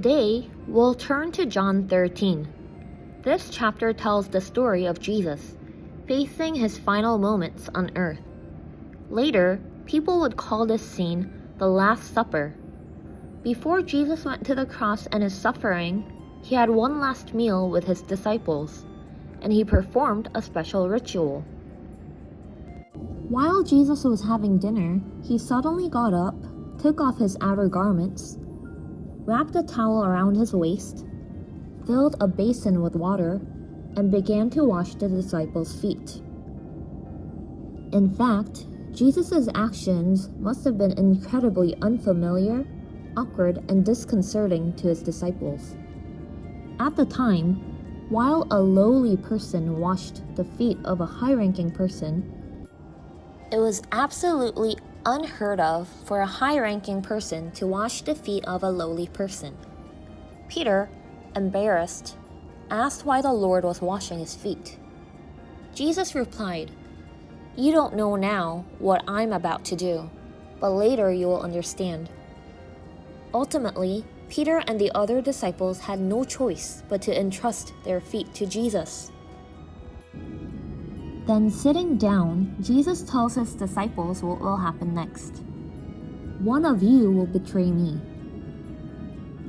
Today, we'll turn to John 13. This chapter tells the story of Jesus, facing his final moments on earth. Later, people would call this scene the Last Supper. Before Jesus went to the cross and his suffering, he had one last meal with his disciples, and he performed a special ritual. While Jesus was having dinner, he suddenly got up, took off his outer garments, wrapped a towel around his waist, filled a basin with water, and began to wash the disciples' feet. In fact, Jesus' actions must have been incredibly unfamiliar, awkward, and disconcerting to his disciples. At the time, while a lowly person washed the feet of a high-ranking person, it was absolutely unheard of for a high-ranking person to wash the feet of a lowly person. Peter, embarrassed, asked why the Lord was washing his feet. Jesus replied, "You don't know now what I'm about to do, but later you will understand." Ultimately, Peter and the other disciples had no choice but to entrust their feet to Jesus. Then sitting down, Jesus tells his disciples what will happen next. One of you will betray me.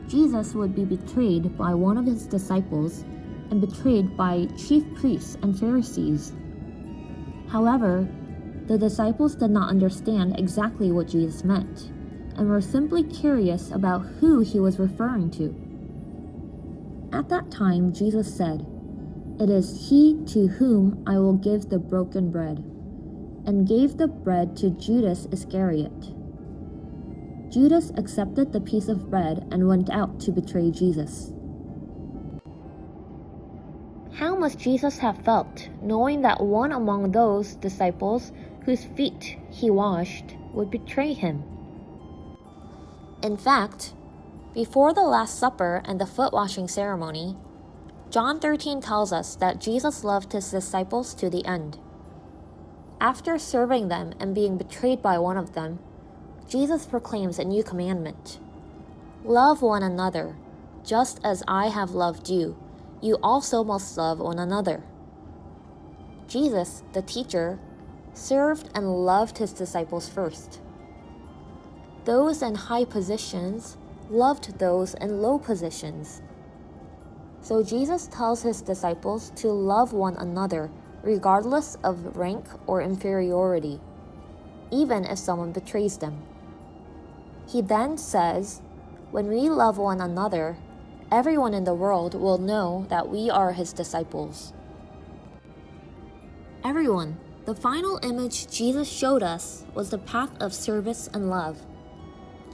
Jesus would be betrayed by one of his disciples and betrayed by chief priests and Pharisees. However, the disciples did not understand exactly what Jesus meant, and were simply curious about who he was referring to. At that time, Jesus said, "It is he to whom I will give the broken bread," and gave the bread to Judas Iscariot. Judas accepted the piece of bread and went out to betray Jesus. How must Jesus have felt knowing that one among those disciples whose feet he washed would betray him? In fact, before the Last Supper and the foot-washing ceremony, John 13 tells us that Jesus loved his disciples to the end. After serving them and being betrayed by one of them, Jesus proclaims a new commandment. "Love one another, just as I have loved you. You also must love one another." Jesus, the teacher, served and loved his disciples first. Those in high positions loved those in low positions. So Jesus tells his disciples to love one another regardless of rank or inferiority, even if someone betrays them. He then says, when we love one another, everyone in the world will know that we are his disciples. Everyone, the final image Jesus showed us was the path of service and love.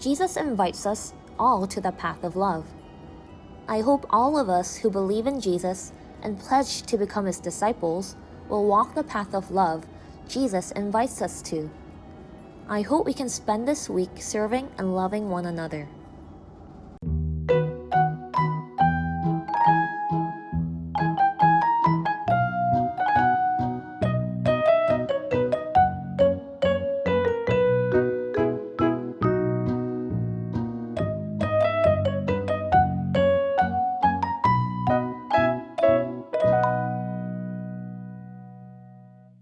Jesus invites us all to the path of love. I hope all of us who believe in Jesus and pledge to become his disciples will walk the path of love Jesus invites us to. I hope we can spend this week serving and loving one another.